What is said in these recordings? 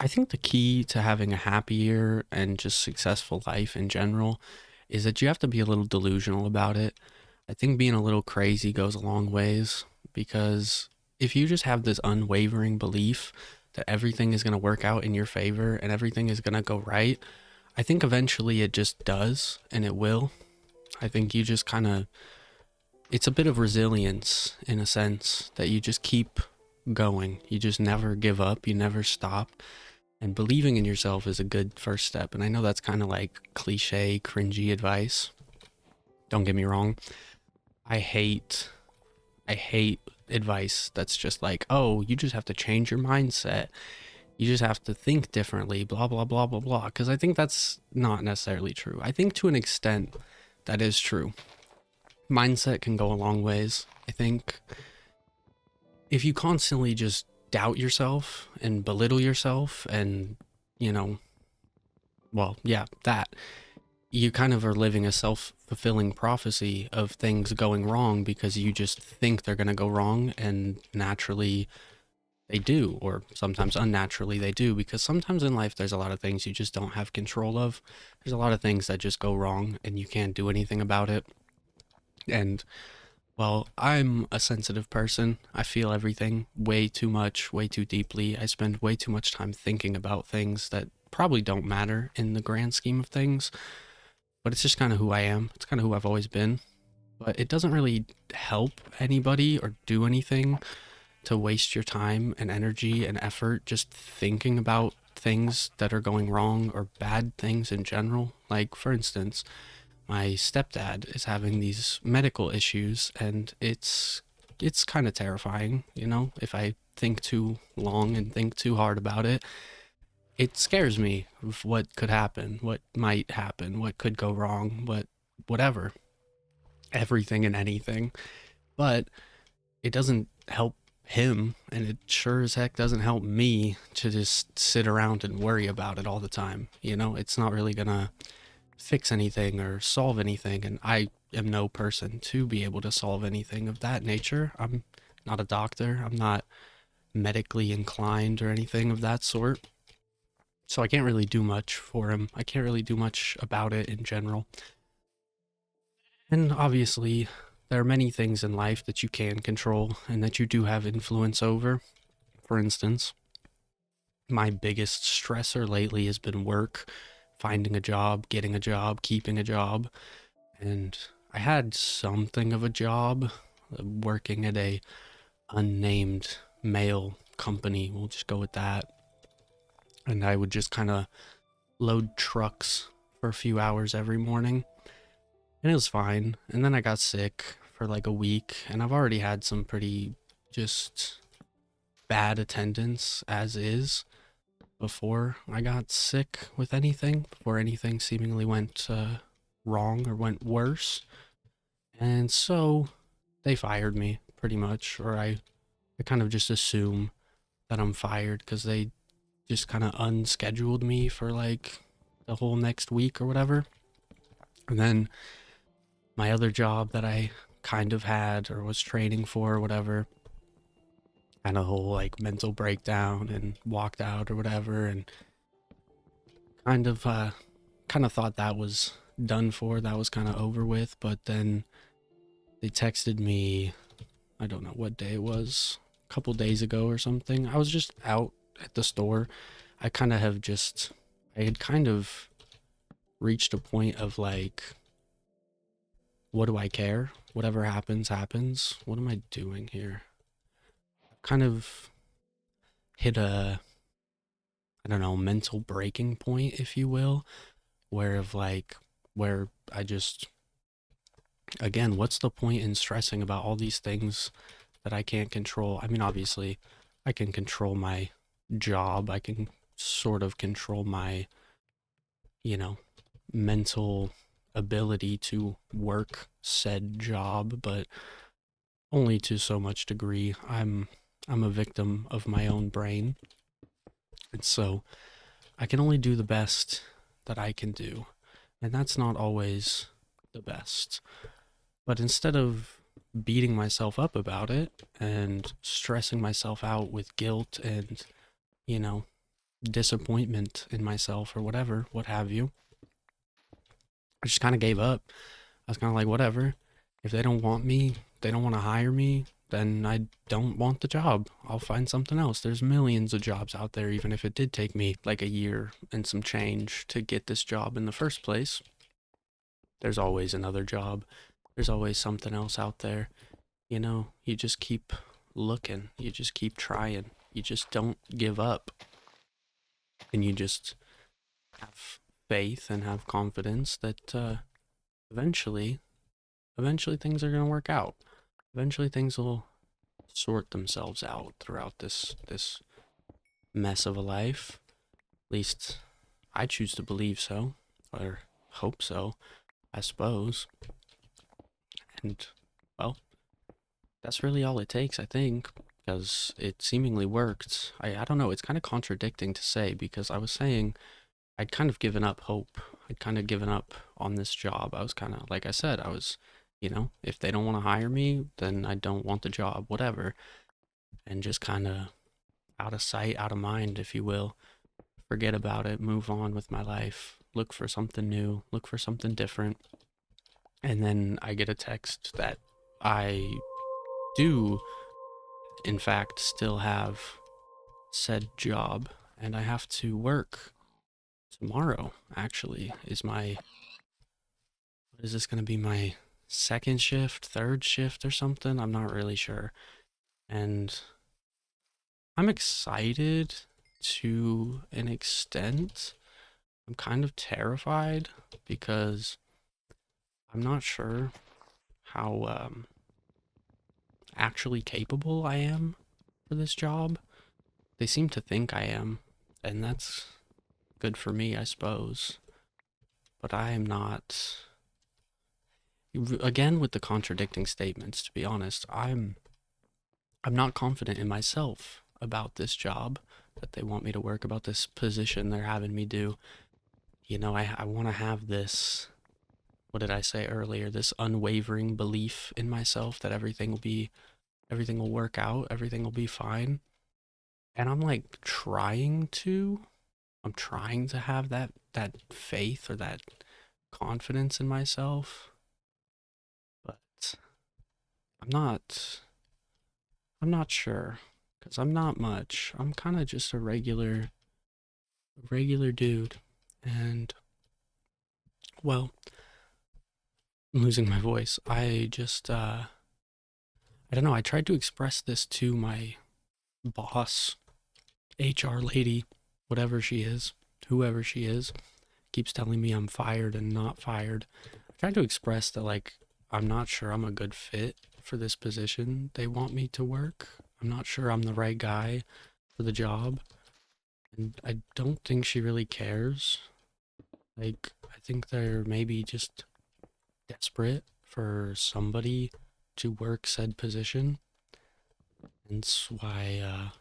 I think the key to having a happier and just successful life in general is that you have to be a little delusional about it. I think being a little crazy goes a long ways because if you just have this unwavering belief that everything is going to work out in your favor and everything is going to go right, I think eventually it just does and it will. I think you just kind of, it's a bit of resilience in a sense that you just keep going. You just never give up, you never stop. And believing in yourself is a good first step. And I know that's kind of like cliche, cringy advice. Don't get me wrong. I hate I hate advice that's just like, "Oh, you just have to change your mindset. You just have to think differently, blah blah blah blah blah." Cuz I think that's not necessarily true. I think to an extent that is true. Mindset can go a long ways. I think if you constantly just doubt yourself and belittle yourself and, you know, well, yeah, that you kind of are living a self-fulfilling prophecy of things going wrong because you just think they're going to go wrong and naturally they do, or sometimes unnaturally they do, because sometimes in life there's a lot of things you just don't have control of. There's a lot of things that just go wrong and you can't do anything about it. And well, I'm a sensitive person. I feel everything way too much, way too deeply. I spend way too much time thinking about things that probably don't matter in the grand scheme of things, but it's just kind of who I am. It's kind of who I've always been. But it doesn't really help anybody or do anything to waste your time and energy and effort just thinking about things that are going wrong or bad things in general. Like, for instance, my stepdad is having these medical issues and it's kind of terrifying, you know, if I think too long and think too hard about it. It scares me of what could happen, what might happen, what could go wrong, whatever, everything and anything. But it doesn't help him, and it sure as heck doesn't help me to just sit around and worry about it all the time. You know, it's not really gonna fix anything or solve anything, and I am no person to be able to solve anything of that nature. I'm not a doctor, I'm not medically inclined or anything of that sort. So I can't really do much for him. I can't really do much about it in general. And obviously, there are many things in life that you can control and that you do have influence over. For instance, my biggest stressor lately has been work, finding a job, getting a job, keeping a job. And I had something of a job working at a unnamed mail company. We'll just go with that. And I would just kind of load trucks for a few hours every morning. And it was fine. And then I got sick for like a week, and I've already had some pretty just bad attendance as is before I got sick with anything, before anything seemingly went wrong or went worse. And so they fired me pretty much, or I kind of just assume that I'm fired because they just kind of unscheduled me for like the whole next week or whatever. And then my other job that I kind of had or was training for or whatever had a whole like mental breakdown and walked out or whatever, and kind of kind of thought that was done for, that was kind of over with. But then they texted me, I don't know what day it was, a couple days ago or something. I was just out at the store. I kind of have just I had kind of reached a point of like, what do I care? Whatever happens happens. What am I doing here? Kind of hit a, I don't know, mental breaking point, if you will, where of like, where I just, again, what's the point in stressing about all these things that I can't control? I mean, obviously, I can control my job. I can sort of control my, you know, mental ability to work said job, but only to so much degree. I'm a victim of my own brain. And so I can only do the best that I can do. And that's not always the best. But instead of beating myself up about it and stressing myself out with guilt and, you know, disappointment in myself or whatever, what have you. I just kind of gave up. I was kind of like, whatever. If they don't want me, they don't want to hire me, then I don't want the job. I'll find something else. There's millions of jobs out there, even if it did take me like a year and some change to get this job in the first place. There's always another job. There's always something else out there. You just keep looking. You just keep trying. You just don't give up. And you just have faith and have confidence that eventually, eventually things are going to work out. Eventually things will sort themselves out throughout this mess of a life. At least I choose to believe so, or hope so, I suppose. And well, that's really all it takes, I think, because it seemingly worked. I don't know, it's kind of contradicting to say because I was saying I'd kind of given up hope. I'd kind of given up on this job. I was kind of, like I said, I was, if they don't want to hire me, then I don't want the job, whatever. And just kind of out of sight, out of mind, if you will. Forget about it, move on with my life, look for something new, look for something different. And then I get a text that I do, in fact, still have said job, and I have to work tomorrow, actually, what is this going to be, my second shift, third shift or something? I'm not really sure. And I'm excited to an extent. I'm kind of terrified because I'm not sure how actually capable I am for this job. They seem to think I am, and that's good for me, I suppose. But I am not. Again, with the contradicting statements, to be honest, I'm not confident in myself about this job that they want me to work, about this position they're having me do. I want to have this, what did I say earlier, this unwavering belief in myself that everything will work out, everything will be fine. And I'm like I'm trying to have that faith or that confidence in myself, but I'm not I'm not sure because I'm not much. I'm kind of just a regular dude. And well, I'm losing my voice. I don't know, I tried to express this to my boss, HR lady, whatever she is, whoever she is, keeps telling me I'm fired and not fired. I tried to express that, like, I'm not sure I'm a good fit for this position they want me to work. I'm not sure I'm the right guy for the job. And I don't think she really cares. Like, I think they're maybe just desperate for somebody to work said position. And that's why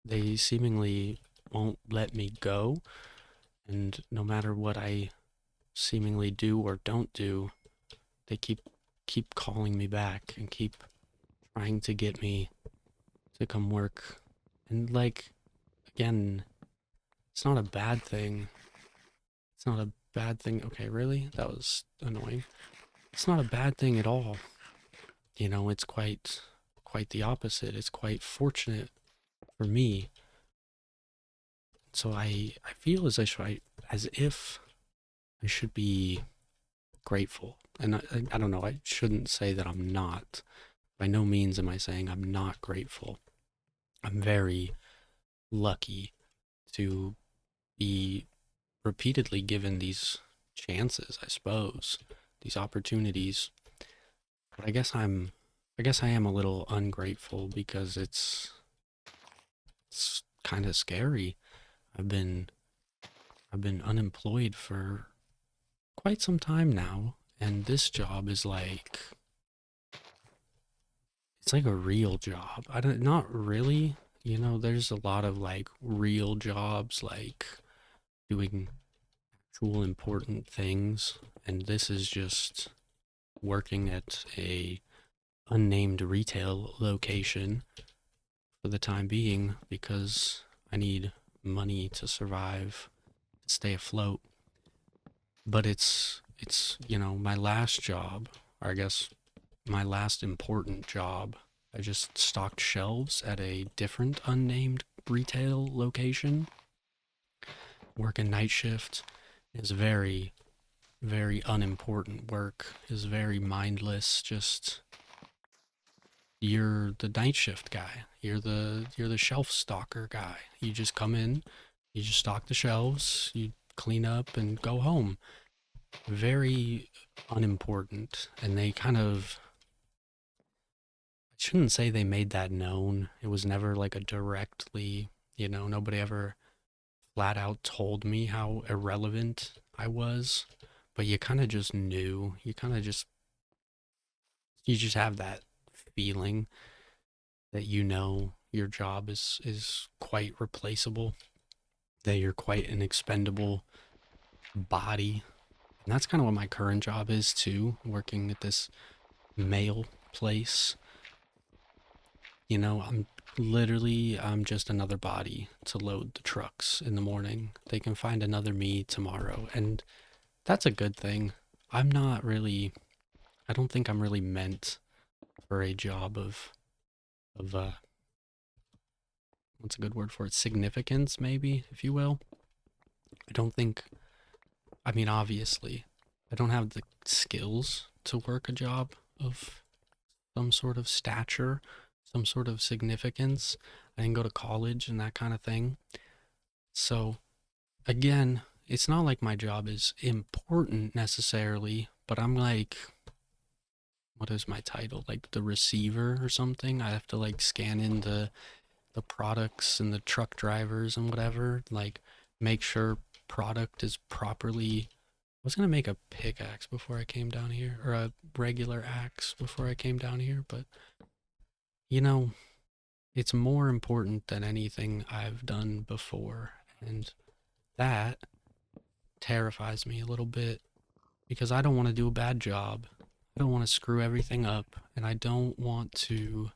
they seemingly won't let me go. And no matter what I seemingly do or don't do, they keep calling me back and keep trying to get me to come work. And like, again, it's not a bad thing. It's not a bad thing. Okay, really? That was annoying. It's not a bad thing at all. It's quite the opposite. It's quite fortunate for me. So I feel as if I should be grateful. And I don't know, I shouldn't say that I'm not. By no means am I saying I'm not grateful. I'm very lucky to be repeatedly given these chances, I suppose, these opportunities. But I guess I am a little ungrateful because it's kind of scary. I've been I've been unemployed for quite some time now, and this job is like it's like a real job. I don't Not really. There's a lot of like real jobs like doing actual important things, and this is just working at a unnamed retail location for the time being because I need money to survive, to stay afloat. But it's my last job, or I guess my last important job. I just stocked shelves at a different unnamed retail location, working night shift. Is very, very unimportant work, is very mindless. Just you're the night shift guy. You're the shelf stocker guy. You just come in, you just stock the shelves, you clean up and go home. Very unimportant. And they kind of, I shouldn't say they made that known. It was never like a directly, nobody ever flat out told me how irrelevant I was, but you kind of just knew. You just have that feeling that your job is quite replaceable, that you're quite an expendable body. And that's kind of what my current job is too, working at this mail place. I'm just another body to load the trucks in the morning. They can find another me tomorrow, and that's a good thing. I'm not really I don't think I'm really meant for a job of what's a good word for it? Significance, maybe, if you will. I don't think I mean, obviously, I don't have the skills to work a job of some sort of stature, some sort of significance. I didn't go to college and that kind of thing. So, again, it's not like my job is important necessarily, but I'm like, what is my title? Like the receiver or something? I have to like scan in the products and the truck drivers and whatever, like make sure product is properly. I was gonna make a pickaxe before I came down here, or a regular axe before I came down here, but you know, it's more important than anything I've done before, and that terrifies me a little bit because I don't want to do a bad job. I don't want to screw everything up, and I don't want to.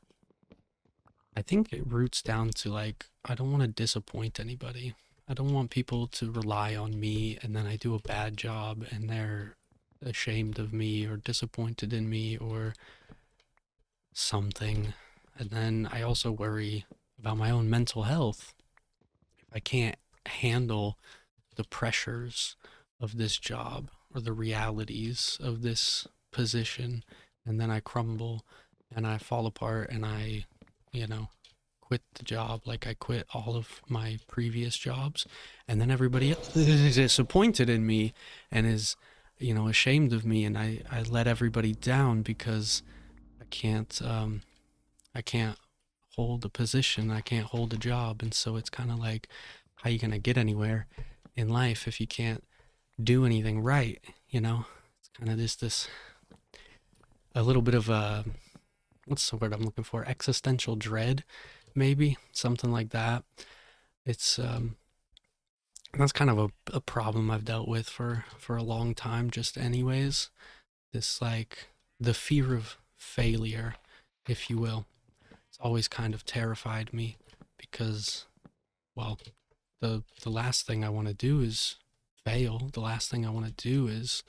I think it roots down to like, I don't want to disappoint anybody. I don't want people to rely on me and then I do a bad job and they're ashamed of me or disappointed in me or something. And then I also worry about my own mental health. If I can't handle the pressures of this job or the realities of this position, and then I crumble and I fall apart and you know, quit the job like I quit all of my previous jobs, and then everybody else is disappointed in me and is, ashamed of me, and I let everybody down because I can't I can't hold a position, I can't hold a job, and so it's kind of like, how you gonna get anywhere in life if you can't do anything right? It's kind of just this a little bit of a, what's the word I'm looking for? Existential dread, maybe something like that. It's That's kind of a problem I've dealt with for a long time. Just anyways, this like the fear of failure, if you will. It's always kind of terrified me because, well, the last thing I want to do is fail. The last thing I want to do is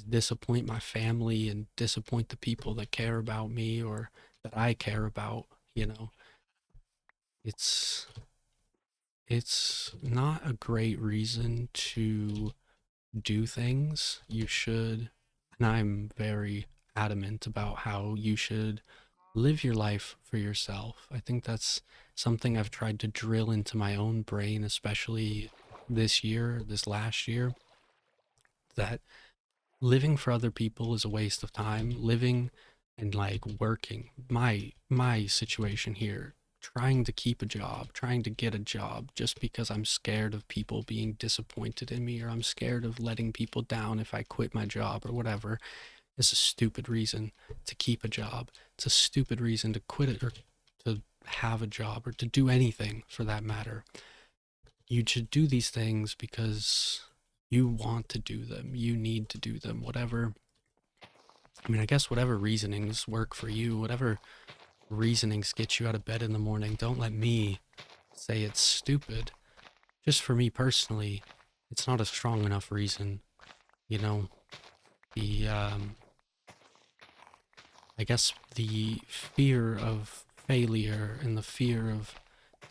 disappoint my family and disappoint the people that care about me or that I care about, you know. It's it's not a great reason to do things. You should, and I'm very adamant about how you should live your life for yourself. I think that's something I've tried to drill into my own brain, especially this last year, that living for other people is a waste of time. Living and like working, my situation here, trying to keep a job, trying to get a job just because I'm scared of people being disappointed in me or I'm scared of letting people down if I quit my job or whatever, is a stupid reason to keep a job. It's a stupid reason to quit it or to have a job or to do anything for that matter. You should do these things because you want to do them. You need to do them. I guess whatever reasonings work for you, whatever reasonings get you out of bed in the morning, don't let me say it's stupid. just for me personally, it's not a strong enough reason. You know, the I guess the fear of failure and the fear of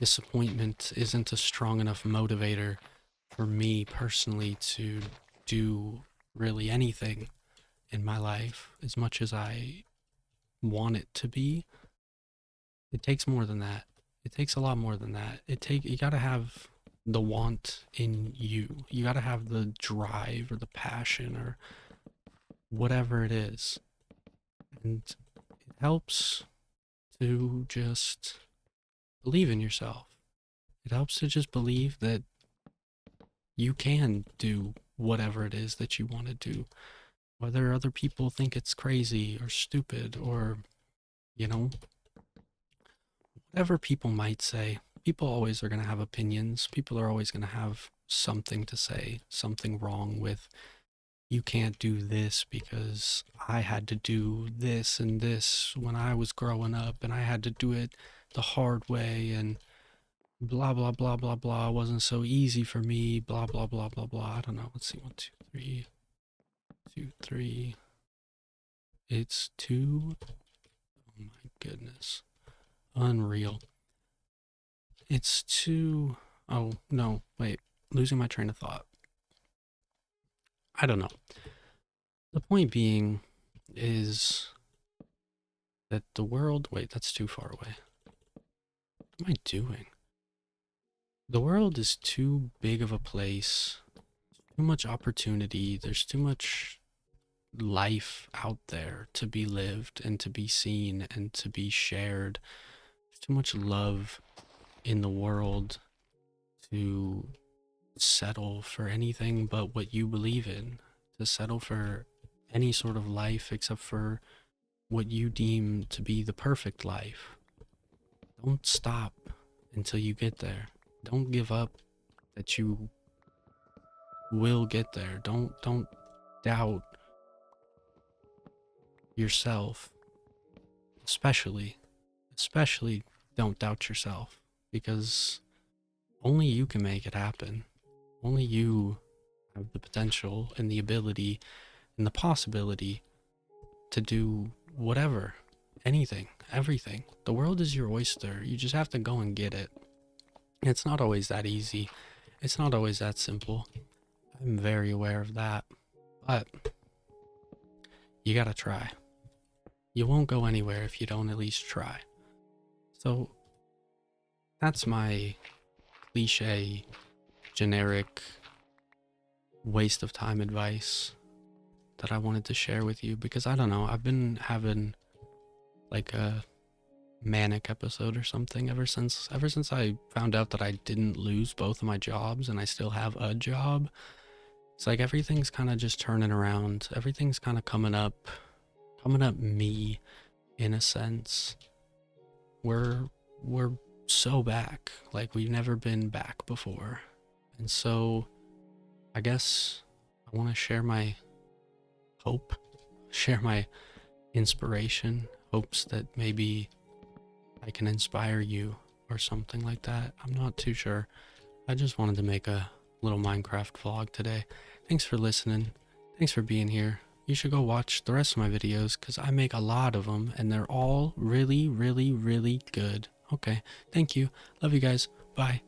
disappointment isn't a strong enough motivator for me personally to do really anything in my life as much as I want it to be. It takes more than that. It takes a lot more than that. You got to have the want in you. You got to have the drive or the passion or whatever it is. And it helps to just believe in yourself. It helps to just believe that you can do whatever it is that you want to do. Whether other people think it's crazy or stupid or, you know, whatever people might say, people always are going to have opinions. People are always going to have something to say, something wrong with, you can't do this because I had to do this and this when I was growing up and I had to do it the hard way and blah, blah, blah, blah, blah. It wasn't so easy for me, blah, blah, blah, blah, blah. I don't know. Let's see. 1, 2, 3, 2, 3. It's 2. Oh my goodness. Unreal. It's 2. Oh, no. Wait. Losing my train of thought. I don't know. The point being is that the world. Wait, that's too far away. What am I doing? The world is too big of a place. Too much opportunity. There's too much life out there to be lived and to be seen and to be shared. There's too much love in the world to settle for anything but what you believe in, to settle for any sort of life except for what you deem to be the perfect life. Don't stop until you get there. Don't give up that you will get there. Don't doubt yourself. Especially don't doubt yourself, because only you can make it happen. Only you have the potential and the ability and the possibility to do whatever, anything, everything. The world is your oyster. You just have to go and get it. It's not always that easy. It's not always that simple. I'm very aware of that. But you gotta try. You won't go anywhere if you don't at least try. So that's my cliche, generic waste of time advice that I wanted to share with you, because I don't know, I've been having like a manic episode or something ever since I found out that I didn't lose both of my jobs and I still have a job. It's like everything's kind of just turning around. Everything's kind of coming up me in a sense. We're so back, like we've never been back before. And so I guess I want to share my hope, share my inspiration, hopes that maybe I can inspire you or something like that. I'm not too sure. I just wanted to make a little Minecraft vlog today. Thanks for listening. Thanks for being here. You should go watch the rest of my videos because I make a lot of them and they're all really, really, really good. Okay. Thank you. Love you guys. Bye.